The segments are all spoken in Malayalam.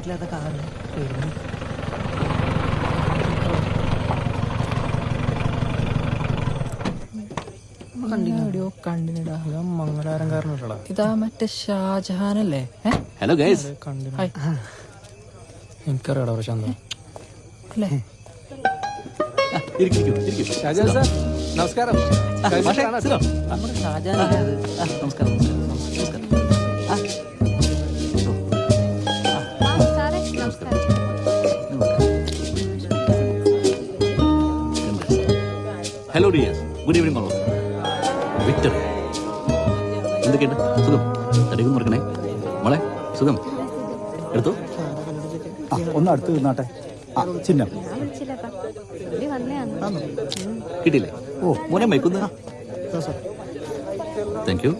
ഇല്ലാത്ത കാറ് മംഗലാരംകാരനാ. ഇതാ മറ്റേ ഷാജഹാനല്ലേ? Hello guys. എനിക്കറിയാടാ പ്രശാന്ത അല്ലേ? ഷാജഹാൻ സാർ നമസ്കാരം. നമ്മുടെ ഷാജഹാനല്ലേ അത്? നമസ്കാരം. ഹലോ ഡിയേഴ്സ്, ഗുഡ് ഈവനിങ് മോളോ. വിക്ടർ, എന്തൊക്കെയുണ്ട്? സുഖം? തടിയൊന്നും മറക്കണേ മോളെ. സുഖം? എടുത്തു. ഒന്ന് അടുത്ത് നിന്നാട്ടെ. ചിഹ്നം കിട്ടിയില്ലേ? ഓ മോനെ മയക്കുന്ന. Thank you.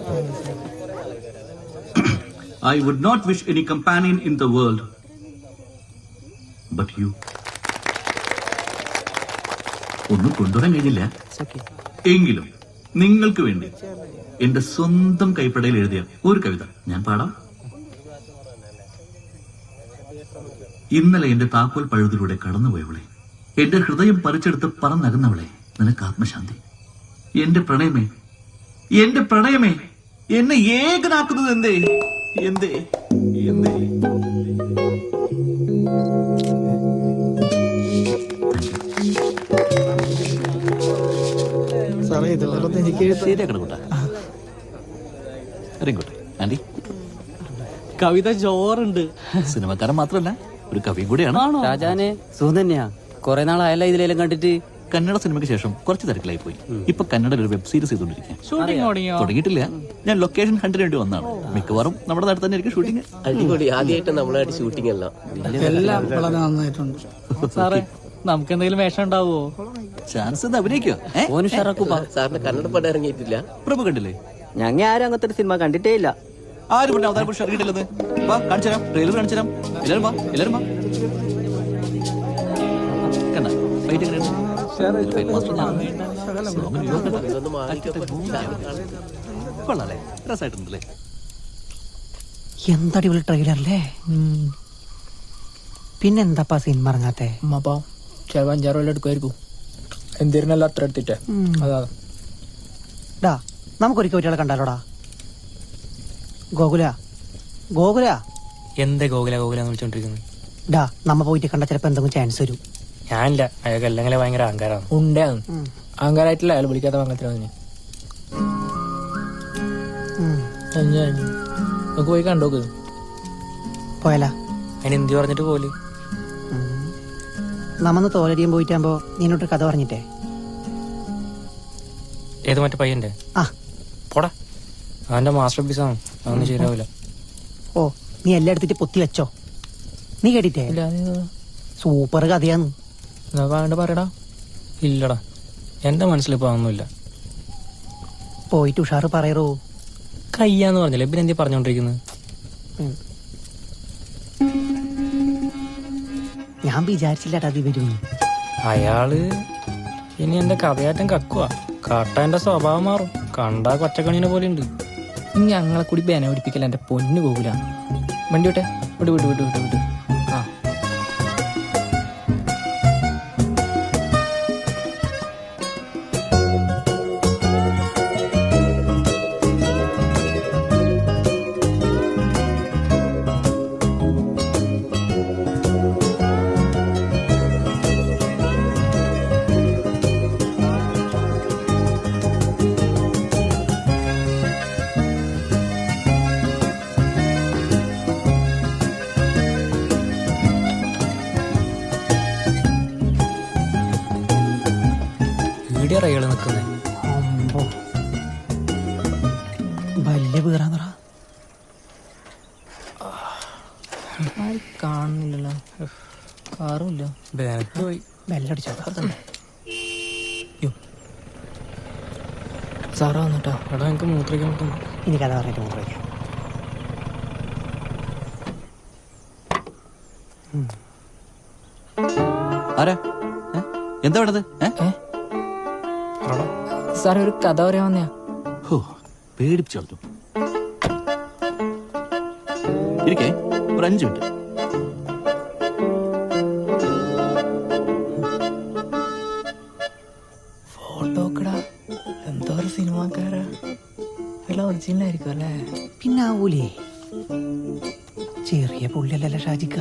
I would not wish any companion in the world but you. ഒന്നും കൊണ്ടുവരാൻ കഴിഞ്ഞില്ല എങ്കിലും നിങ്ങൾക്ക് വേണ്ടി എന്റെ സ്വന്തം കൈപ്പടയിൽ എഴുതിയ ഒരു കവിത ഞാൻ പാടാം. ഇന്നലെ എന്റെ താക്കോൽ പഴുതിലൂടെ കടന്നുപോയവളെ, എന്റെ ഹൃദയം പറിച്ചെടുത്ത് പറന്നകന്നവളെ, നിനക്ക് ആത്മശാന്തി. എന്റെ പ്രണയമേ, എന്റെ പ്രണയമേ, എന്നെ ഏകനാക്കുന്നത് എന്തേ എന്തേ എന്തേ? സാറേ ഇതുപോലെ എനിക്ക് ശരിയാക്കണം കൂട്ടാ. ഇറങ്ങിക്കോട്ടെ ആന്റി. കവിത ജോറുണ്ട്. സിനിമക്കാരൻ മാത്രമല്ല, ഒരു കവിയും കൂടിയാണ്. ഷാജാനെ സുഖം തന്നെയാ. കൊറേ നാളായല്ല ഇതിലെല്ലാം കണ്ടിട്ട്. കന്നഡ സിനിമയ്ക്ക് ശേഷം കുറച്ച് തിരക്കിലായി പോയി. ഇപ്പൊ കന്നഡയിൽ ഒരു വെബ് സീരീസ് ചെയ്തോണ്ടിരിക്കുക. തുടങ്ങിയിട്ടില്ല. ഞാൻ ലൊക്കേഷൻ ഹണ്ടിന് വേണ്ടി വന്നാണ്. മിക്കവാറും നമ്മുടെ നാട്ടിൽ തന്നെ ആയിരിക്കും ഷൂട്ടിംഗ്. അടിപൊളി. ആദ്യമായിട്ട് നമ്മളായിട്ട് ഷൂട്ടിംഗ് എല്ലാം വളരെ നന്നായിട്ടുണ്ട്. സാറേ നമുക്ക് എന്തെങ്കിലും വേഷം ഉണ്ടാവോ? ചാൻസ് എന്താ? അഭിനയിക്കോ? സാറിന് കന്നഡ പടം ഇറങ്ങിയിട്ടില്ല. പ്രഭു കണ്ടില്ലേ? ഞങ്ങ ആരും അങ്ങനത്തെ ഒരു സിനിമ കണ്ടിട്ടേ ഇല്ല. ആരും കൊണ്ട് അവതാരം പുരുഷൻ ഇറങ്ങിയിട്ടില്ലത്. വാ കാണിച്ചു തരാം, ട്രെയിലർ കാണിച്ചു തരാം. എല്ലാരും വാ, എല്ലാരും വാ. കണ്ട ഫൈറ്റ് എങ്ങനെയുണ്ട്? കൊള്ളാല്ലേ? രസമായിട്ടുണ്ടല്ലേ? എന്തടിപൊളി ട്രെയിലറല്ലേ? പിന്നെന്താപ്പാ സിനിമ ഇറങ്ങാത്തെ? അമ്മാപ്പാ ചിലപ്പോൾ 5-6 കൊല്ലം എടുക്കുമായിരിക്കും. എന്തിരുന്നല്ല അത്ര എടുത്തിട്ടേ. അതാ ഡാ നമുക്കൊരിക്കൽ ഒരാളെ കണ്ടാലോടാ. ഗോകുല ഗോകുല എന്താ ഗോകുല ഗോകുലാന്ന് വിളിച്ചോണ്ടിരിക്കുന്നത്? ഡാ നമ്മ പോയിട്ട് കണ്ട ചിലപ്പോ എന്തെങ്കിലും ചാൻസ് വരും. ഞാനില്ല, അയാൾക്ക് അല്ലെങ്കിൽ ഭയങ്കര അഹങ്കാരമാണ്. ഉണ്ടാന്ന് അഹങ്കാരായിട്ടില്ല അയാൾ വിളിക്കാത്ത വാങ്ങത്തിനു. നമുക്ക് പോയി കണ്ടോക്ക്. പോയാലാ? അതിന് എന്തി പറഞ്ഞിട്ട് പോലെ നമ്മന്ന് തോലടിയും പോയിട്ടാകുമ്പോ നിന്നോട്ട് കഥ പറഞ്ഞിട്ടേ. ഏത് മറ്റേ പയ്യന്റെ? ആ പോടാ, അവന്റെ മാസ്റ്റർ പീസാണ്. അതൊന്നും ശരിയാവില്ല. ഓ നീ എല്ലാം എടുത്തിട്ട് പൊത്തി വെച്ചോ. നീ കേട്ടിട്ടേ? സൂപ്പർ കഥയാന്ന്. വേണ്ട പറയടാ. ഇല്ലടാ, എന്റെ മനസ്സിലിപ്പോ ഒന്നുമില്ല. പോയിട്ട് ഉഷാറ് പറയറോ. കയ്യാന്ന് പറഞ്ഞില്ലേ, പിന്നെ എന്തി പറഞ്ഞോണ്ടിരിക്കുന്നത്? ഞാൻ വിചാരിച്ചില്ലടാ അത് വരും. അയാള് ഇനി എന്റെ കഥയാറ്റം കക്കുവാ. കാട്ടാന്റെ സ്വഭാവം മാറും. കണ്ടാ കൊച്ചക്കണീനെ പോലെ ഉണ്ട്. ഞങ്ങളെ കൂടി ബേന പിടിപ്പിക്കല എന്റെ പൊന്നു പോകൂല. വണ്ടി വിട്ടെ, വിട്ട് വിട്ട് വിട്ട് വിട്ട് വിട്ട്. ആ റയില് നിക്കുന്നേ വലിയ വീറാന്നറ. കാണുന്നില്ലല്ലോ, കാറുമില്ല. പോയി ബെല്ലടിച്ചോ. സാറാ വന്നിട്ടാ. എടാ എനിക്ക് മൂത്രിക്കാൻ പറ്റുന്നു. ഇനി കഥ പറഞ്ഞിട്ട് മൂത്രിക്കാം. ആരാ? എന്താ വേണ്ടത്? സാറേ ഒരു കഥ പറയാൻ വന്നയാ. പേടിപ്പിച്ചു. ഇരിക്കേ, ഒരു 5 മിനിറ്റ്. ടെൻഷനിലായിരിക്കും അല്ലേ? പിന്നെ ആവൂലേ? ചെറിയ പുള്ളിയല്ലല്ലോ ഷാജിക്ക.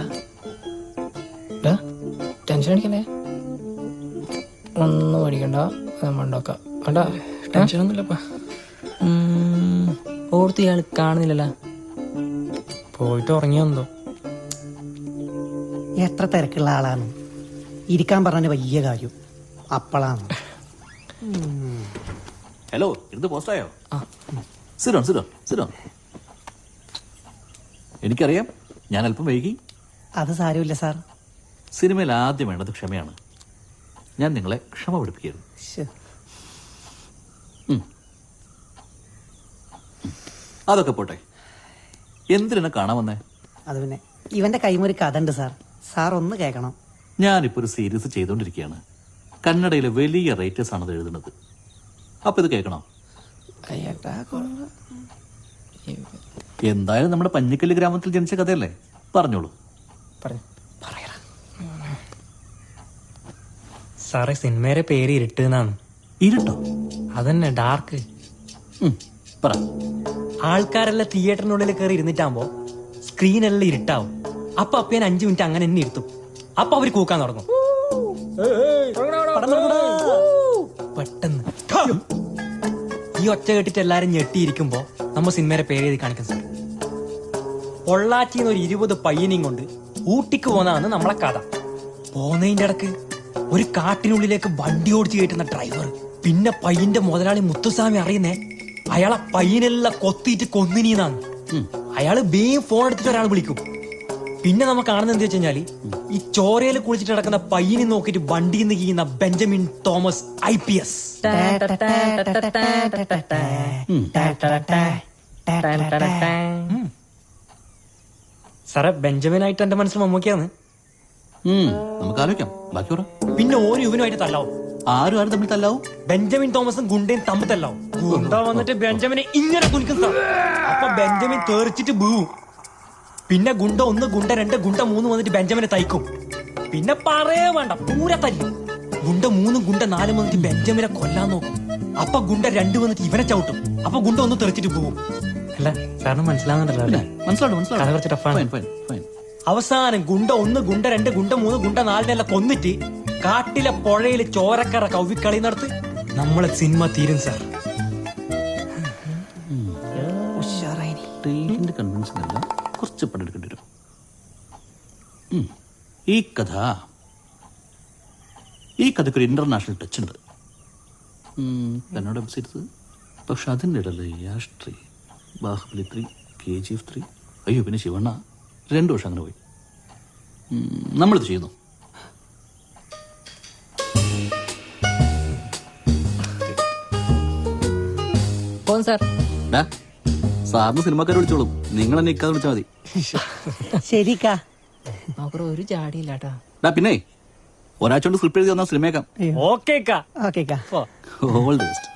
ടെൻഷൻ അടിക്കല്ലേ? ഒന്നും പഠിക്കണ്ട, ഉണ്ടാക്കാം. അല്ല ടെൻഷനൊന്നുമില്ലപ്പാ. ഓർത്ത് ഇയാൾ കാണുന്നില്ലല്ലോ. പോയിട്ട് ഉറങ്ങിയെന്തോ. എത്ര തിരക്കുള്ള ആളാണ്. ഇരിക്കാൻ പറഞ്ഞ വലിയ കാര്യം അപ്പളാണ്. ഹലോ, ഇത് പോസ്റ്റായോ? സിറോൺ സിറോൺ സിറോൺ. എനിക്കറിയാം ഞാൻ അല്പം വൈകി. അത് സാരമില്ല സാർ. സിനിമയിൽ ആദ്യം വേണ്ടത് ക്ഷമയാണ്. ഞാൻ നിങ്ങളെ ക്ഷമ പഠിപ്പിക്കരുത്. അതൊക്കെ പോട്ടെ, എന്തിനാ കാണാൻ വന്നേ? അത് പിന്നെ ഇവന്റെ കൈമൊരു കഥ ഉണ്ട് സാർ. സാർ ഒന്ന് കേൾക്കണം. ഞാനിപ്പോ ഒരു സീരീസ് ചെയ്തോണ്ടിരിക്കുകയാണ്. കന്നഡയിലെ വലിയ റൈറ്റേഴ്സ് ആണത് എഴുതുന്നത്. അപ്പൊ ഇത് കേൾക്കണം. എന്തായാലും നമ്മുടെ പഞ്ഞിക്കല്ല് ഗ്രാമത്തിൽ ജനിച്ച കഥയല്ലേ, പറഞ്ഞോളൂ. സാറേ, സിനിമയുടെ പേര് ഇരുട്ട് എന്നാണ്. ഇരുട്ടോ? അതന്നെ, ഡാർക്ക്. പറ. ആൾക്കാരെല്ലാം തിയേറ്ററിനുള്ളിൽ കയറി ഇരുന്നിട്ടാകുമ്പോ സ്ക്രീനെല്ലാം ഇരുട്ടാവും. അപ്പൊ അപ്പേൻ 5 മിനിറ്റ് അങ്ങനെ തന്നെ ഇരുത്തും. അപ്പൊ അവര് കൂക്കാൻ തുടങ്ങും. പെട്ടെന്ന് ഈ ഒച്ച കേട്ടിട്ട് എല്ലാരും ഞെട്ടിയിരിക്കുമ്പോ നമ്മ സിനിമയുടെ പേര് എഴുതി കാണിക്കും സാർ. പൊള്ളാച്ചിന്ന് ഒരു 20 പയ്യനെയും കൊണ്ട് ഊട്ടിക്ക് പോന്നാണ് നമ്മളെ കഥ. പോന്നതിന്റെ ഇടക്ക് ഒരു കാട്ടിനുള്ളിലേക്ക് വണ്ടി ഓടിച്ച് കയറ്റുന്ന ഡ്രൈവർ, പിന്നെ പയ്യന്റെ മുതലാളി മുത്തുസ്വാമി അറിയുന്നേ അയാളെ പയ്യനെല്ലാം കൊത്തിയിട്ട് കൊന്നിനാണ്. അയാള് വേഗം ഫോൺ എടുത്തിട്ട് ഒരാൾ വിളിക്കും. പിന്നെ നമ്മ കാണുന്നത് എന്താ വെച്ച് കഴിഞ്ഞാല് ഈ ചോരയിൽ കുളിച്ചിട്ട് നടക്കുന്ന പയ്യനെ നോക്കിയിട്ട് വണ്ടിയിൽ നിന്ന് കീഴുന്ന ബെഞ്ചമിൻ തോമസ് IPS. സാറേ, ബെഞ്ചമിനായിട്ട് എന്റെ മനസ്സിൽ മമ്മൂക്കിയാണ്. നമുക്ക് ആലോചിക്കാം, ബാക്കി പറ. പിന്നെ ഓരോ ഇവനുമായിട്ട് തല്ലാവും. ആരും തമ്മിൽ തല്ലാവും? ബെഞ്ചമിൻ തോമസും ഗുണ്ടയും തമ്മിൽ തല്ലാവും. ഗുണ്ട വന്നിട്ട് ബെഞ്ചമിനെ ഇങ്ങനെ കുനിക്കും സാർ. അപ്പൊ ബെഞ്ചമിൻ തേറിച്ചിട്ട് വീഴും. പിന്നെ ഗുണ്ട 1, ഗുണ്ട 2, ഗുണ്ട 3 വന്നിട്ട് ബെഞ്ചമിനെ തയ്ക്കും. പിന്നെ പറയേ വേണ്ട, പൂരെ തല്ലും. ഗുണ്ട 3, ഗുണ്ട 4 വന്നിട്ട് ബെഞ്ചമിനെ കൊല്ലാൻ നോക്കും. അപ്പൊ ഗുണ്ട 2 വന്നിട്ട് ഇവനെ ചവിട്ടും. അപ്പൊ ഗുണ്ട 1 തെറിച്ചിട്ട് പോകും. അല്ല സാറിന് മനസ്സിലാവുന്നുണ്ടല്ലോ? അവസാനം ഗുണ്ട 1, ഗുണ്ട 2, ഗുണ്ട 3, ഗുണ്ട 4 കൊന്നിട്ട് കാട്ടിലെ പുഴയില് ചോരക്കറ കൗവിക്കളി നടത്ത് നമ്മളെ സിനിമ തീരും സാർ. കൺവിൻസിംഗ് അല്ല, കുറച്ച് പണിയെടുക്കേണ്ടി വരും. ഈ കഥയ്ക്ക് ഒരു ഇന്റർനാഷണൽ ടച്ച് ഉണ്ട്. കന്നഡ വെബ്സൈറ്റ്സ്. പക്ഷെ അതിൻ്റെ ഇടയിൽ യാഷ്ട്രി, ബാഹുബലി 3, KGF 3, അയ്യോ പിന്നെ ശിവണ്ണ 2 വർഷം അങ്ങനെ പോയി. നമ്മളിത് ചെയ്യുന്നു. സാറിന് സിനിമക്കാർ വിളിച്ചോളും, നിങ്ങൾ എന്നെ ഇക്കാതെ വിളിച്ചാൽ മതി. ശരിക്കാ. ഒരു ജാടിയില്ലാട്ടാ. പിന്നെ ഒരാഴ്ച കൊണ്ട് സ്ക്രിപ്റ്റ് എഴുതി തന്നാൽ സിനിമയേക്കാം. ഓക്കേക്കാ. ഓക്കേക്കാ. All the best.